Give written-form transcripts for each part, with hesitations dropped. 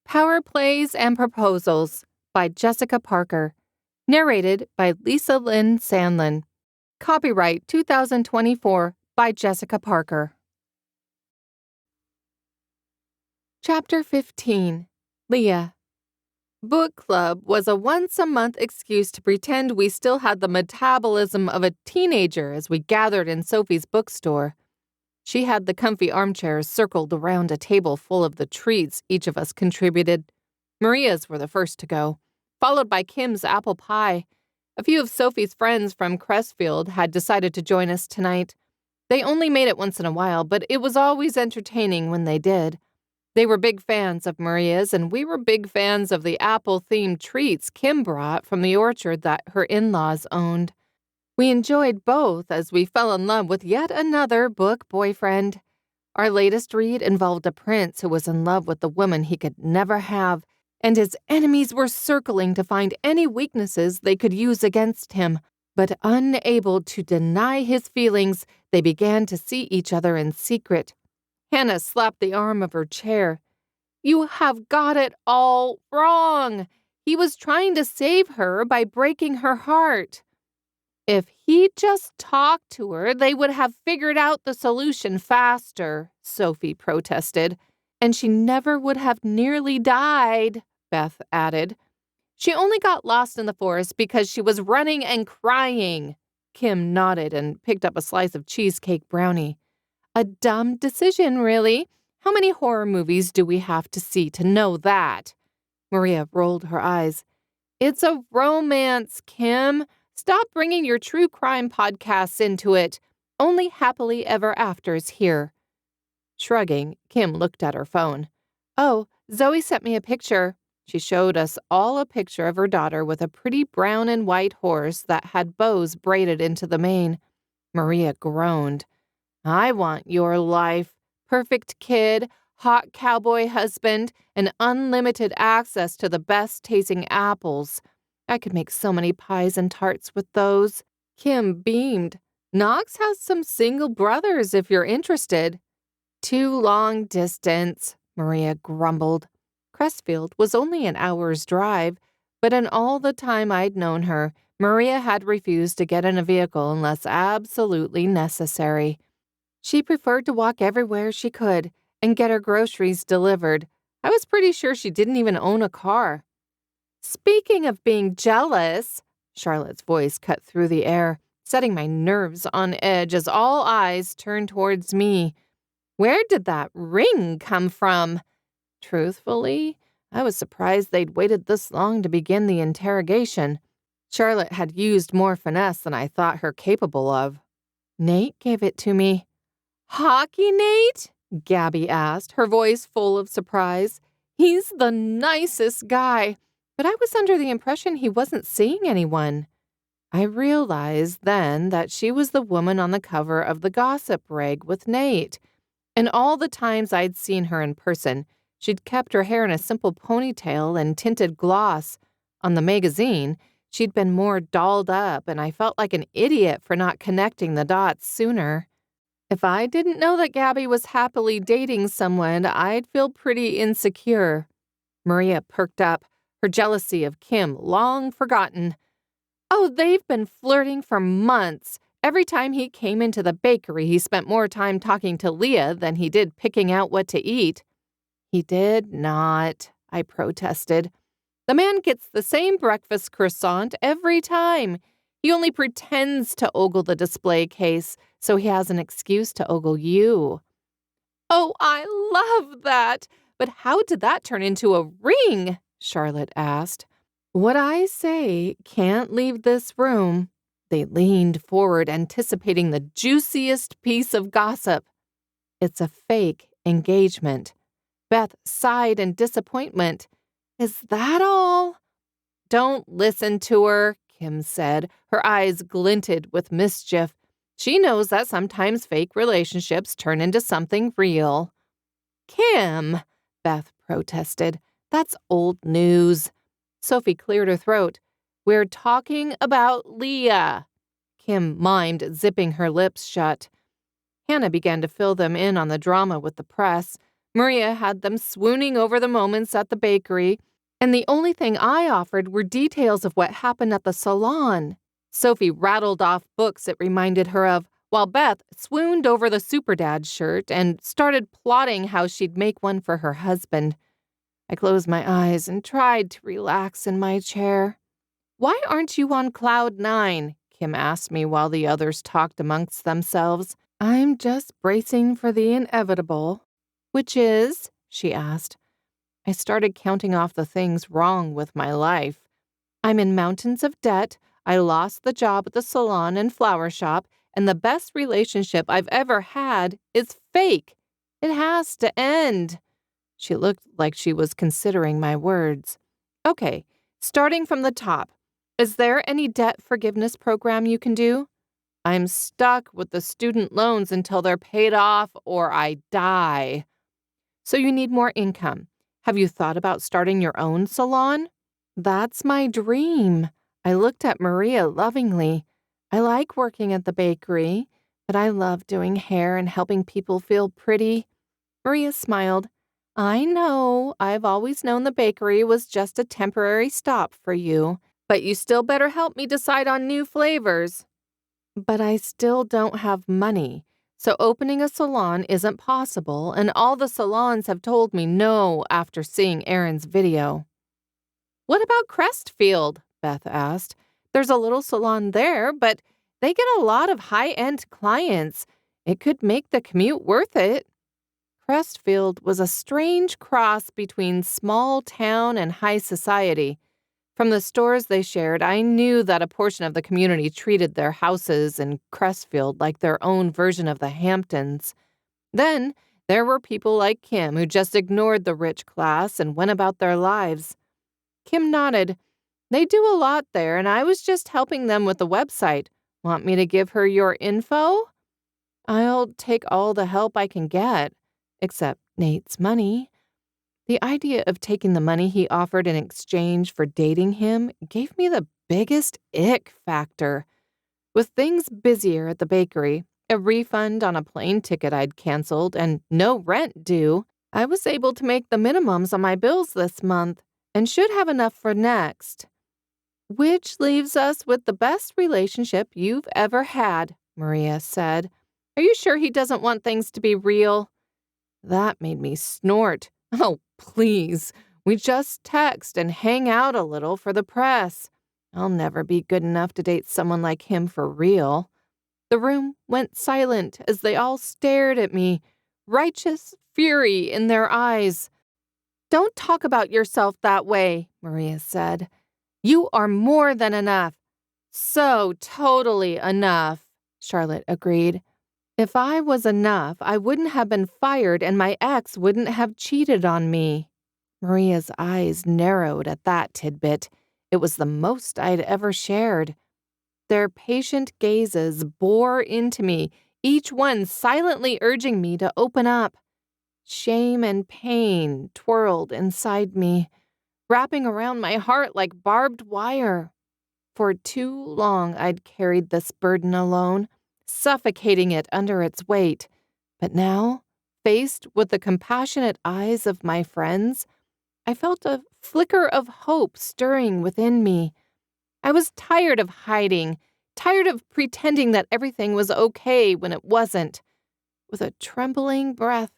Power Plays and Proposals by Jessica Parker. Narrated by Lisa Lynn Sandlin. Copyright 2024 by Jessica Parker. Chapter 15. Leah. Book club was a once-a-month excuse to pretend we still had the metabolism of a teenager as we gathered in Sophie's bookstore. She had the comfy armchairs circled around a table full of the treats each of us contributed. Maria's were the first to go, followed by Kim's apple pie. A few of Sophie's friends from Crestfield had decided to join us tonight. They only made it once in a while, but it was always entertaining when they did. They were big fans of Maria's, and we were big fans of the apple-themed treats Kim brought from the orchard that her in-laws owned. We enjoyed both as we fell in love with yet another book boyfriend. Our latest read involved a prince who was in love with the woman he could never have, and his enemies were circling to find any weaknesses they could use against him. But unable to deny his feelings, they began to see each other in secret. Hannah slapped the arm of her chair. "You have got it all wrong. He was trying to save her by breaking her heart." "If he just talked to her, they would have figured out the solution faster," Sophie protested. "And she never would have nearly died," Beth added. "She only got lost in the forest because she was running and crying." Kim nodded and picked up a slice of cheesecake brownie. "A dumb decision, really. How many horror movies do we have to see to know that?" Maria rolled her eyes. "It's a romance, Kim. Stop bringing your true crime podcasts into it. Only happily ever afters here." Shrugging, Kim looked at her phone. "Oh, Zoe sent me a picture." She showed us all a picture of her daughter with a pretty brown and white horse that had bows braided into the mane. Maria groaned. "I want your life. Perfect kid, hot cowboy husband, and unlimited access to the best-tasting apples. I could make so many pies and tarts with those." Kim beamed. "Knox has some single brothers if you're interested." "Too long distance," Maria grumbled. Crestfield was only an hour's drive, but in all the time I'd known her, Maria had refused to get in a vehicle unless absolutely necessary. She preferred to walk everywhere she could and get her groceries delivered. I was pretty sure she didn't even own a car. "Speaking of being jealous," Charlotte's voice cut through the air, setting my nerves on edge as all eyes turned towards me. "Where did that ring come from?" Truthfully, I was surprised they'd waited this long to begin the interrogation. Charlotte had used more finesse than I thought her capable of. "Nate gave it to me." "Hockey Nate?" Gabby asked, her voice full of surprise. "He's the nicest guy. But I was under the impression he wasn't seeing anyone." I realized then that she was the woman on the cover of the gossip rag with Nate. And all the times I'd seen her in person, she'd kept her hair in a simple ponytail and tinted gloss. On the magazine, she'd been more dolled up, and I felt like an idiot for not connecting the dots sooner. If I didn't know that Gabby was happily dating someone, I'd feel pretty insecure. Maria perked up, her jealousy of Kim long forgotten. "Oh, they've been flirting for months. Every time he came into the bakery, he spent more time talking to Leah than he did picking out what to eat." "He did not," I protested. "The man gets the same breakfast croissant every time. He only pretends to ogle the display case, so he has an excuse to ogle you." "Oh, I love that! But how did that turn into a ring?" Charlotte asked. "What I say can't leave this room." They leaned forward, anticipating the juiciest piece of gossip. "It's a fake engagement." Beth sighed in disappointment. "Is that all?" "Don't listen to her," Kim said. Her eyes glinted with mischief. "She knows that sometimes fake relationships turn into something real." "Kim," Beth protested. "That's old news." Sophie cleared her throat. "We're talking about Leah." Kim mimed, zipping her lips shut. Hannah began to fill them in on the drama with the press. Maria had them swooning over the moments at the bakery, and the only thing I offered were details of what happened at the salon. Sophie rattled off books it reminded her of, while Beth swooned over the Superdad shirt and started plotting how she'd make one for her husband. I closed my eyes and tried to relax in my chair. "Why aren't you on cloud 9?" Kim asked me while the others talked amongst themselves. "I'm just bracing for the inevitable." "Which is?" she asked. I started counting off the things wrong with my life. I'm in mountains of debt, I lost the job at the salon and flower shop, and the best relationship I've ever had is fake. It has to end. She looked like she was considering my words. Okay, starting from the top. Is there any debt forgiveness program you can do? I'm stuck with the student loans until they're paid off or I die. So you need more income. Have you thought about starting your own salon? That's my dream. I looked at Maria lovingly. I like working at the bakery, but I love doing hair and helping people feel pretty. Maria smiled. I know. I've always known the bakery was just a temporary stop for you, but you still better help me decide on new flavors. But I still don't have money, so opening a salon isn't possible, and all the salons have told me no after seeing Aaron's video. What about Crestfield? Beth asked. There's a little salon there, but they get a lot of high-end clients. It could make the commute worth it. Crestfield was a strange cross between small town and high society. From the stores they shared, I knew that a portion of the community treated their houses in Crestfield like their own version of the Hamptons. Then, there were people like Kim who just ignored the rich class and went about their lives. Kim nodded. They do a lot there, and I was just helping them with the website. Want me to give her your info? I'll take all the help I can get, except Nate's money. The idea of taking the money he offered in exchange for dating him gave me the biggest ick factor. With things busier at the bakery, a refund on a plane ticket I'd canceled, and no rent due, I was able to make the minimums on my bills this month and should have enough for next. Which leaves us with the best relationship you've ever had, Maria said. Are you sure he doesn't want things to be real? That made me snort. Oh, please. We just text and hang out a little for the press. I'll never be good enough to date someone like him for real. The room went silent as they all stared at me, righteous fury in their eyes. Don't talk about yourself that way, Maria said. You are more than enough. So totally enough, Charlotte agreed. If I was enough, I wouldn't have been fired and my ex wouldn't have cheated on me. Maria's eyes narrowed at that tidbit. It was the most I'd ever shared. Their patient gazes bore into me, each one silently urging me to open up. Shame and pain twirled inside me, wrapping around my heart like barbed wire. For too long I'd carried this burden alone, suffocating it under its weight. But now, faced with the compassionate eyes of my friends, I felt a flicker of hope stirring within me. I was tired of hiding, tired of pretending that everything was okay when it wasn't. With a trembling breath,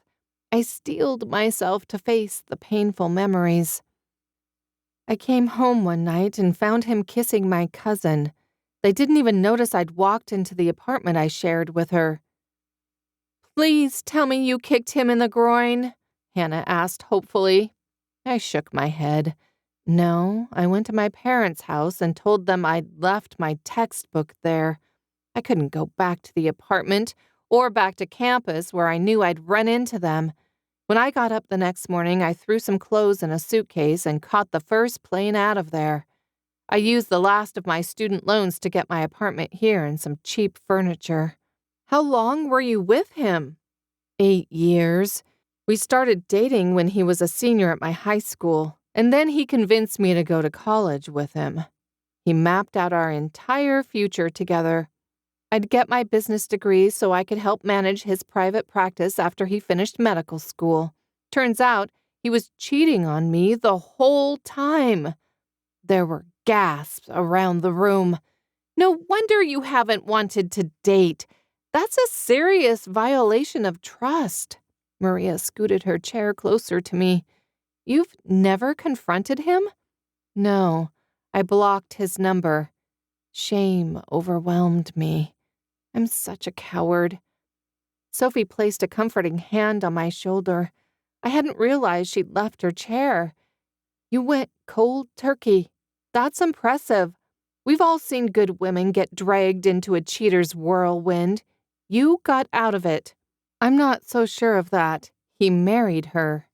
I steeled myself to face the painful memories. I came home one night and found him kissing my cousin. They didn't even notice I'd walked into the apartment I shared with her. Please tell me you kicked him in the groin, Hannah asked hopefully. I shook my head. No, I went to my parents' house and told them I'd left my textbook there. I couldn't go back to the apartment or back to campus where I knew I'd run into them. When I got up the next morning, I threw some clothes in a suitcase and caught the first plane out of there. I used the last of my student loans to get my apartment here and some cheap furniture. How long were you with him? 8 years. We started dating when he was a senior at my high school, and then he convinced me to go to college with him. He mapped out our entire future together. I'd get my business degree so I could help manage his private practice after he finished medical school. Turns out he was cheating on me the whole time. There were gasps around the room. No wonder you haven't wanted to date. That's a serious violation of trust. Maria scooted her chair closer to me. You've never confronted him? No, I blocked his number. Shame overwhelmed me. I'm such a coward. Sophie placed a comforting hand on my shoulder. I hadn't realized she'd left her chair. You went cold turkey. That's impressive. We've all seen good women get dragged into a cheater's whirlwind. You got out of it. I'm not so sure of that. He married her.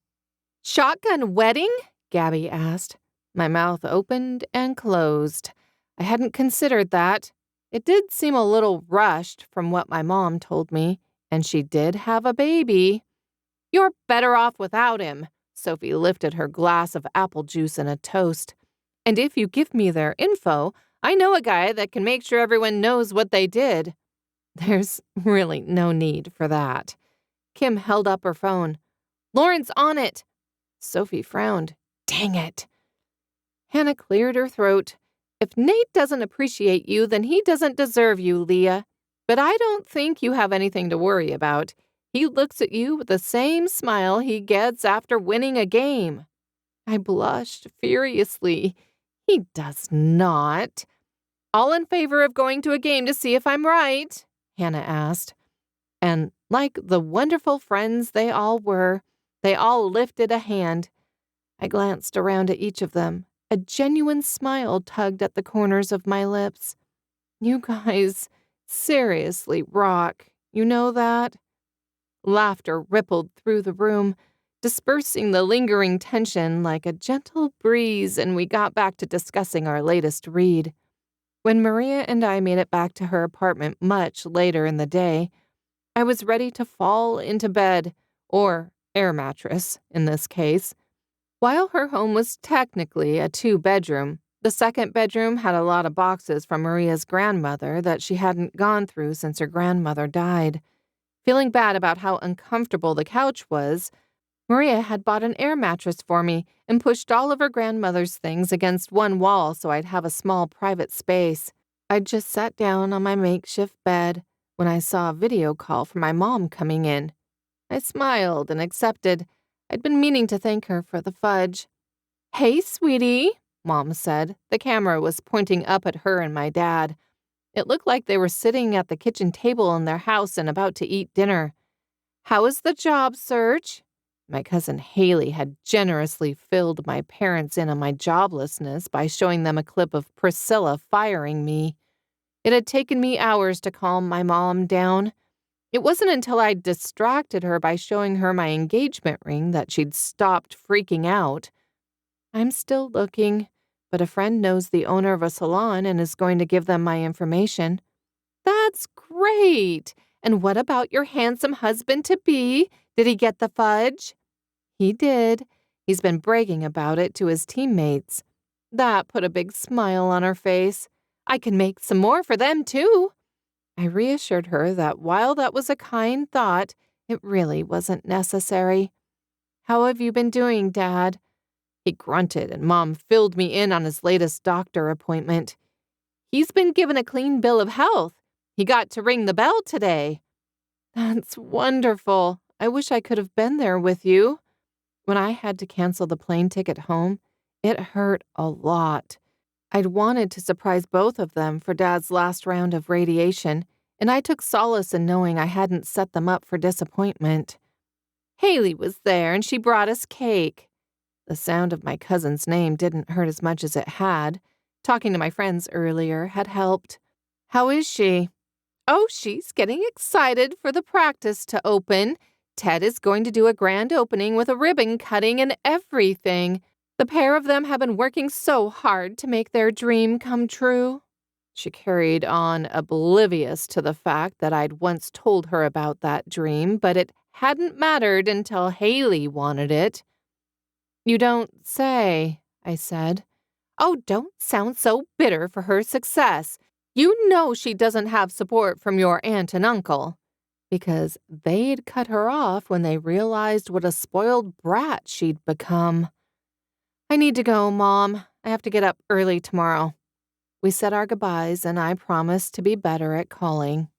Shotgun wedding? Gabby asked. My mouth opened and closed. I hadn't considered that. It did seem a little rushed from what my mom told me, and she did have a baby. You're better off without him. Sophie lifted her glass of apple juice and a toast. And if you give me their info, I know a guy that can make sure everyone knows what they did. There's really no need for that. Kim held up her phone. Lauren's on it. Sophie frowned. Dang it. Hannah cleared her throat. If Nate doesn't appreciate you, then he doesn't deserve you, Leah. But I don't think you have anything to worry about. He looks at you with the same smile he gets after winning a game. I blushed furiously. He does not. All in favor of going to a game to see if I'm right? Hannah asked. And like the wonderful friends they all were, they all lifted a hand. I glanced around at each of them. A genuine smile tugged at the corners of my lips. You guys seriously rock. You know that? Laughter rippled through the room, dispersing the lingering tension like a gentle breeze, and we got back to discussing our latest read. When Maria and I made it back to her apartment much later in the day, I was ready to fall into bed, or air mattress in this case. While her home was technically a 2-bedroom, the second bedroom had a lot of boxes from Maria's grandmother that she hadn't gone through since her grandmother died. Feeling bad about how uncomfortable the couch was, Maria had bought an air mattress for me and pushed all of her grandmother's things against one wall so I'd have a small private space. I'd just sat down on my makeshift bed when I saw a video call from my mom coming in. I smiled and accepted. I'd been meaning to thank her for the fudge. Hey, sweetie, Mom said. The camera was pointing up at her and my dad. It looked like they were sitting at the kitchen table in their house and about to eat dinner. How is the job search? My cousin Haley had generously filled my parents in on my joblessness by showing them a clip of Priscilla firing me. It had taken me hours to calm my mom down. It wasn't until I'd distracted her by showing her my engagement ring that she'd stopped freaking out. I'm still looking, but a friend knows the owner of a salon and is going to give them my information. That's great! And what about your handsome husband-to-be? Did he get the fudge? He did. He's been bragging about it to his teammates. That put a big smile on her face. I can make some more for them, too. I reassured her that while that was a kind thought, it really wasn't necessary. How have you been doing, Dad? He grunted, and Mom filled me in on his latest doctor appointment. He's been given a clean bill of health. He got to ring the bell today. That's wonderful. I wish I could have been there with you. When I had to cancel the plane ticket home, it hurt a lot. I'd wanted to surprise both of them for Dad's last round of radiation, and I took solace in knowing I hadn't set them up for disappointment. Haley was there, and she brought us cake. The sound of my cousin's name didn't hurt as much as it had. Talking to my friends earlier had helped. How is she? Oh, she's getting excited for the practice to open. Ted is going to do a grand opening with a ribbon cutting and everything. The pair of them have been working so hard to make their dream come true. She carried on, oblivious to the fact that I'd once told her about that dream, but it hadn't mattered until Haley wanted it. You don't say, I said. Oh, don't sound so bitter for her success. You know she doesn't have support from your aunt and uncle. because they'd cut her off when they realized what a spoiled brat she'd become. "I need to go, Mom. I have to get up early tomorrow." We said our goodbyes, and I promised to be better at calling.